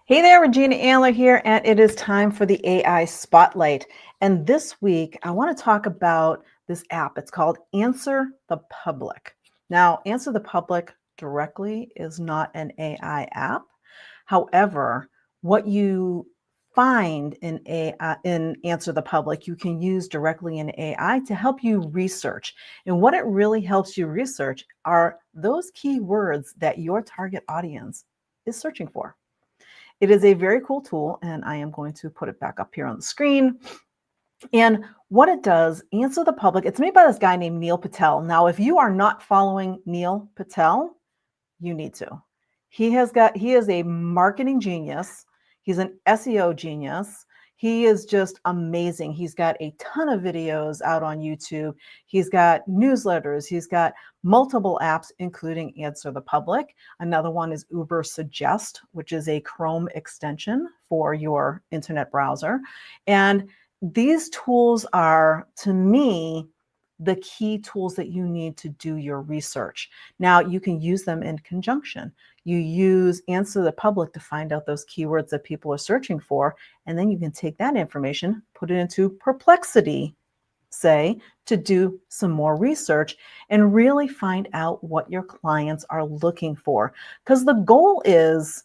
Hey there, Regina Andler here, and it is time for the AI Spotlight. And this week, I want to talk about this app. It's called Answer the Public. Now, Answer the Public directly is not an AI app. However, what you find in Answer the Public, you can use directly in AI to help you research. And what it really helps you research are those keywords that your target audience is searching for. It is a very cool tool, and I am going to put it back up here on the screen. And what it does, Answer the Public, it's made by this guy named Neil Patel. Now, if you are not following Neil Patel, you need to. He is a marketing genius. He's an SEO genius. He is just amazing. He's got a ton of videos out on YouTube. He's got newsletters. He's got multiple apps, including Answer the Public. Another one is Uber Suggest, which is a Chrome extension for your internet browser. And these tools are, to me, the key tools that you need to do your research. Now, you can use them in conjunction. You use Answer the Public to find out those keywords that people are searching for, and then you can take that information, put it into Perplexity, say, to do some more research and really find out what your clients are looking for. Because the goal is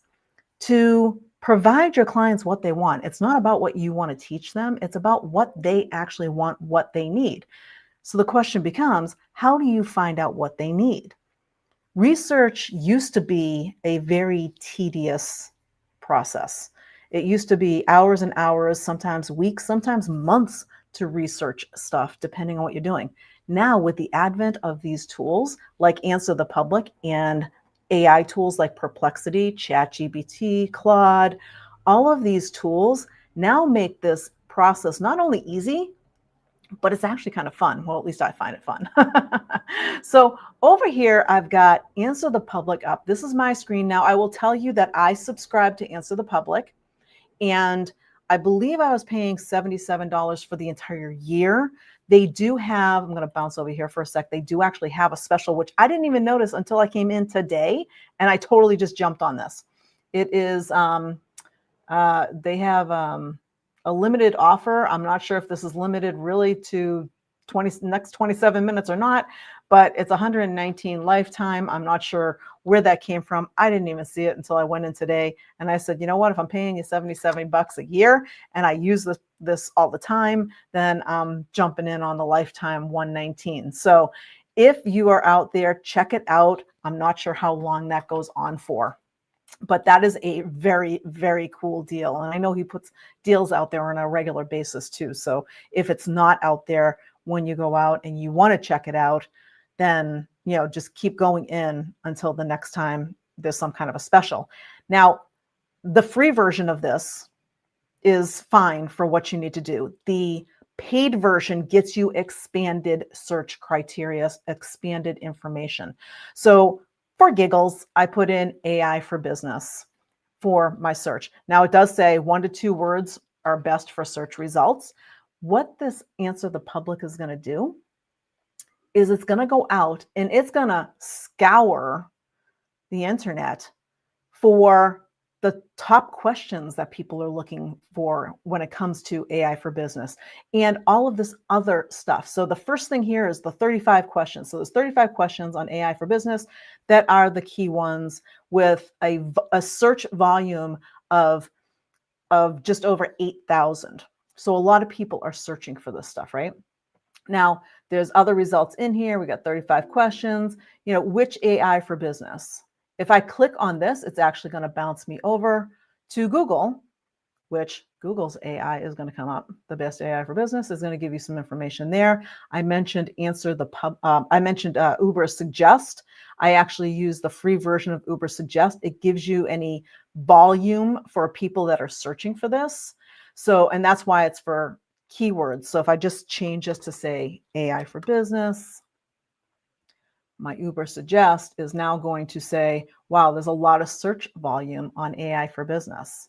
to provide your clients what they want. It's not about what you want to teach them. It's about what they actually want, what they need. So the question becomes, how do you find out what they need? Research used to be a very tedious process. It used to be hours and hours, sometimes weeks, sometimes months to research stuff, depending on what you're doing. Now, with the advent of these tools like Answer the Public and AI tools like Perplexity, ChatGPT, Claude, all of these tools now make this process not only easy, but it's actually kind of fun. Well, at least I find it fun. So over here, I've got Answer the Public up. This is my screen now. I will tell you that I subscribe to Answer the Public, and I believe I was paying $77 for the entire year. They do have, I'm going to bounce over here for a sec. They do actually have a special, which I didn't even notice until I came in today, and I totally just jumped on this. It is, they have a limited offer. I'm not sure if this is limited really to next 27 minutes or not, but it's 119 lifetime. I'm not sure where that came from. I didn't even see it until I went in today. And I said, you know what, if I'm paying you $77 a year and I use this all the time, then I'm jumping in on the lifetime 119. So if you are out there, check it out. I'm not sure how long that goes on for, but that is a very, very cool deal. And I know he puts deals out there on a regular basis too. So if it's not out there when you go out and you want to check it out, then, just keep going in until the next time there's some kind of a special. Now, the free version of this is fine for what you need to do. The paid version gets you expanded search criteria, expanded information. So for giggles, I put in AI for business for my search. Now it does say 1 to 2 words are best for search results. What this Answer the Public is going to do is it's going to go out and it's going to scour the internet for the top questions that people are looking for when it comes to AI for business and all of this other stuff. So the first thing here is the 35 questions. So there's 35 questions on AI for business that are the key ones with a search volume of just over 8,000. So a lot of people are searching for this stuff, right? Now, there's other results in here. We got 35 questions, which AI for business? If I click on this, it's actually going to bounce me over to Google, which Google's AI is going to come up. The best AI for business is going to give you some information there. I mentioned Uber Suggest. I actually use the free version of Uber Suggest. It gives you any volume for people that are searching for this. So, and that's why it's for keywords. So if I just change this to say AI for business, my Uber Suggest is now going to say, wow, there's a lot of search volume on AI for business.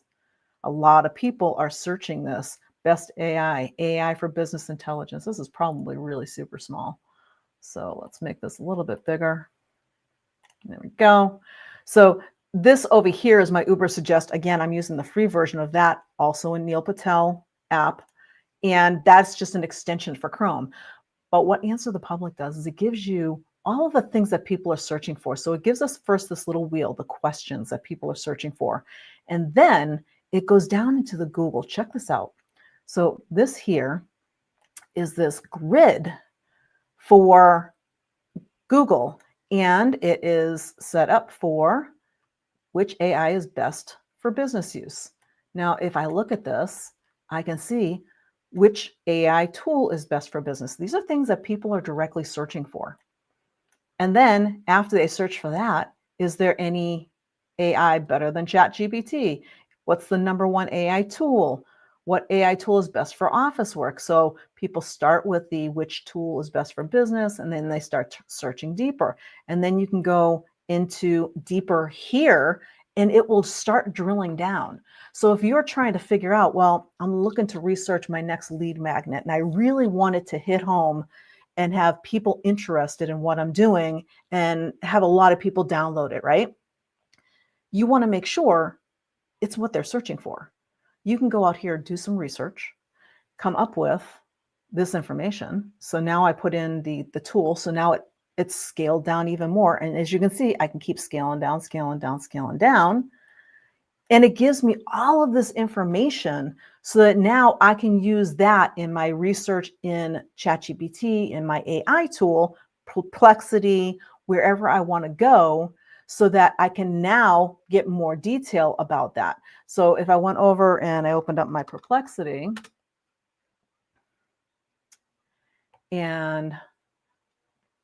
A lot of people are searching this. Best AI for business intelligence. This is probably really super small. So let's make this a little bit bigger. There we go. So This over here is my Uber Suggest. Again, I'm using the free version of that, also in Neil Patel app. And that's just an extension for Chrome. But what Answer the Public does is it gives you all of the things that people are searching for. So it gives us first this little wheel, the questions that people are searching for. And then it goes down into the Google. Check this out. So this here is this grid for Google, and it is set up for which AI is best for business use. Now, if I look at this, I can see which AI tool is best for business. These are things that people are directly searching for. And then after they search for that, is there any AI better than ChatGPT? What's the number one AI tool? What AI tool is best for office work? So people start with the which tool is best for business, and then they start searching deeper. And then you can go into deeper here, and it will start drilling down. So if you're trying to figure out, well, I'm looking to research my next lead magnet, and I really want it to hit home and have people interested in what I'm doing and have a lot of people download it, right? You want to make sure it's what they're searching for. You can go out here, do some research, come up with this information. So now I put in the tool. So now it's scaled down even more. And as you can see, I can keep scaling down, scaling down, scaling down. And it gives me all of this information so that now I can use that in my research in ChatGPT, in my AI tool, Perplexity, wherever I want to go, so that I can now get more detail about that. So if I went over and I opened up my Perplexity and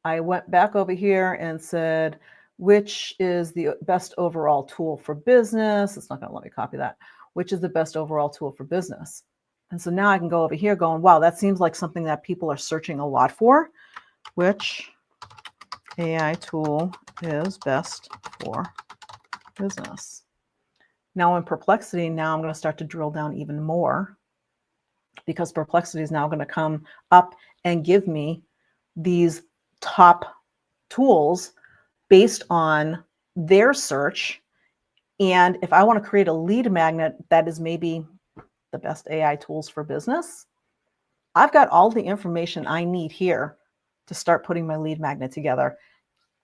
I went back over here and said, which is the best overall tool for business? It's not going to let me copy that. Which is the best overall tool for business? And so now I can go over here going, wow, that seems like something that people are searching a lot for. Which AI tool is best for business? Now in Perplexity, now I'm going to start to drill down even more, because Perplexity is now going to come up and give me these top tools based on their search. And if I want to create a lead magnet that is maybe the best AI tools for business, I've got all the information I need here to start putting my lead magnet together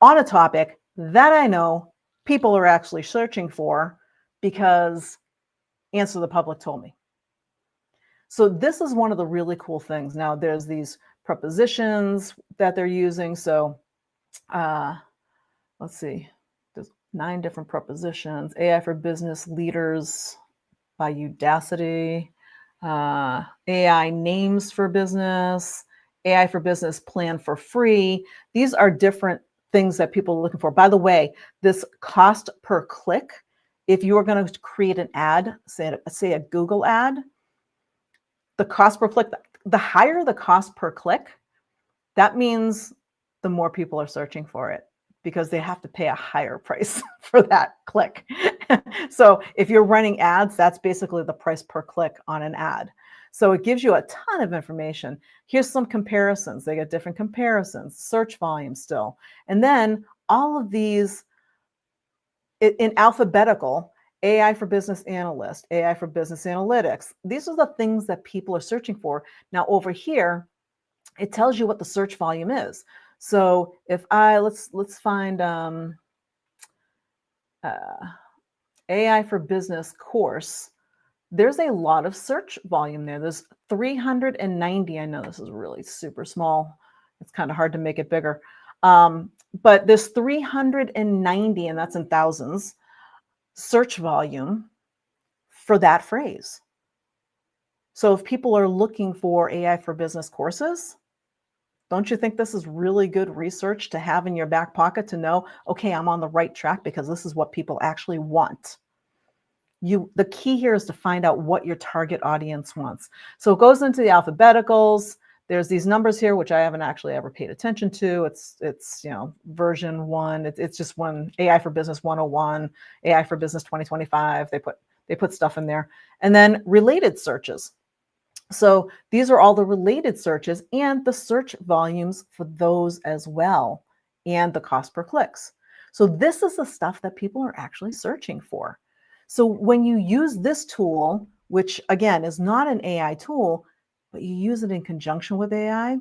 on a topic that I know people are actually searching for, because Answer the Public told me. So this is one of the really cool things. Now there's these prepositions that they're using. So let's see, there's 9 different prepositions. AI for Business Leaders by Udacity, AI Names for Business, AI for Business Plan for Free. These are different things that people are looking for. By the way, this cost per click, if you are going to create an ad, say a Google ad, the cost per click, the higher the cost per click, that means the more people are searching for it, because they have to pay a higher price for that click. So if you're running ads, that's basically the price per click on an ad. So it gives you a ton of information. Here's some comparisons. They get different comparisons, search volume still. And then all of these in alphabetical: AI for Business Analyst, AI for Business Analytics. These are the things that people are searching for. Now over here, it tells you what the search volume is. So if let's find AI for Business course, there's a lot of search volume there. There's 390. I know this is really super small. It's kind of hard to make it bigger. But there's 390, and that's in thousands, search volume for that phrase. So if people are looking for AI for Business courses, don't you think this is really good research to have in your back pocket to know, okay, I'm on the right track because this is what people actually want? The key here is to find out what your target audience wants. So it goes into the alphabeticals. There's these numbers here, which I haven't actually ever paid attention to. It's version 1. It's just one, AI for Business 101, AI for Business 2025. They put stuff in there. And then related searches. So these are all the related searches and the search volumes for those as well, and the cost per clicks. So this is the stuff that people are actually searching for. So when you use this tool, which again is not an AI tool, but you use it in conjunction with AI,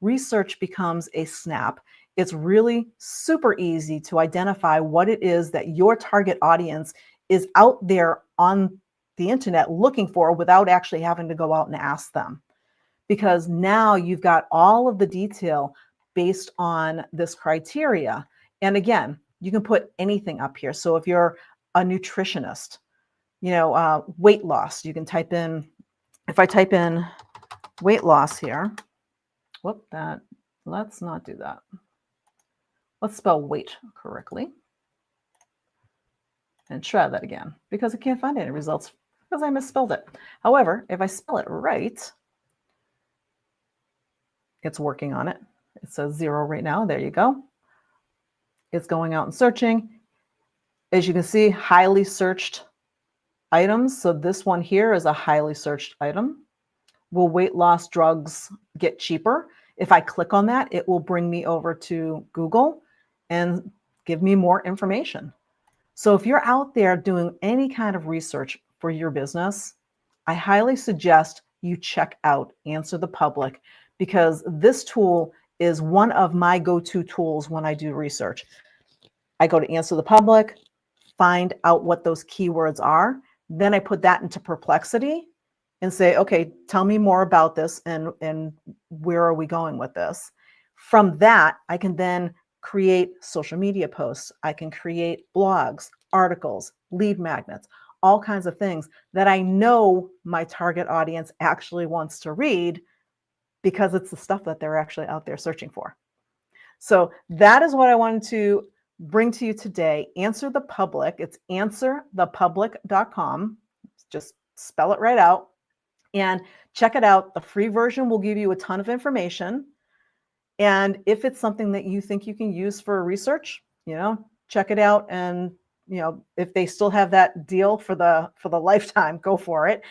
research becomes a snap. It's really super easy to identify what it is that your target audience is out there on the internet looking for without actually having to go out and ask them. Because now you've got all of the detail based on this criteria. And again, you can put anything up here. So if you're a nutritionist, weight loss, you can type in, if I type in weight loss here, let's not do that. Let's spell weight correctly and try that again because I can't find any results because I misspelled it. However, if I spell it right, it's working on it. It says 0 right now. There you go. It's going out and searching. As you can see, highly searched items. So this one here is a highly searched item. Will weight loss drugs get cheaper? If I click on that, it will bring me over to Google and give me more information. So if you're out there doing any kind of research for your business, I highly suggest you check out Answer the Public because this tool is one of my go-to tools when I do research. I go to Answer the Public, find out what those keywords are. Then I put that into Perplexity and say, okay, tell me more about this and where are we going with this? From that, I can then create social media posts. I can create blogs, articles, lead magnets, all kinds of things that I know my target audience actually wants to read because it's the stuff that they're actually out there searching for. So that is what I wanted to bring to you today. Answer the Public. It's answerthepublic.com. Just spell it right out and check it out. The free version will give you a ton of information. And if it's something that you think you can use for research, check it out. And, if they still have that deal for the lifetime, go for it.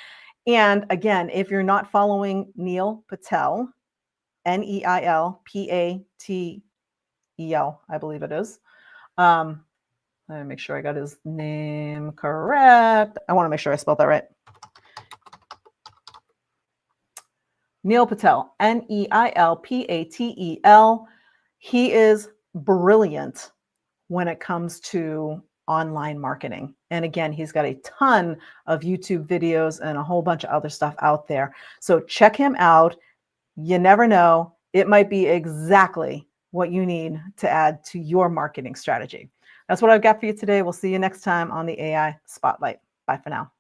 And again, if you're not following Neil Patel, Neil Patel, I believe it is. Let me make sure I got his name correct. I want to make sure I spelled that right. Neil Patel, Neil Patel. He is brilliant when it comes to online marketing. And again, he's got a ton of YouTube videos and a whole bunch of other stuff out there. So check him out. You never know. It might be exactly what you need to add to your marketing strategy. That's what I've got for you today. We'll see you next time on the AI Spotlight. Bye for now.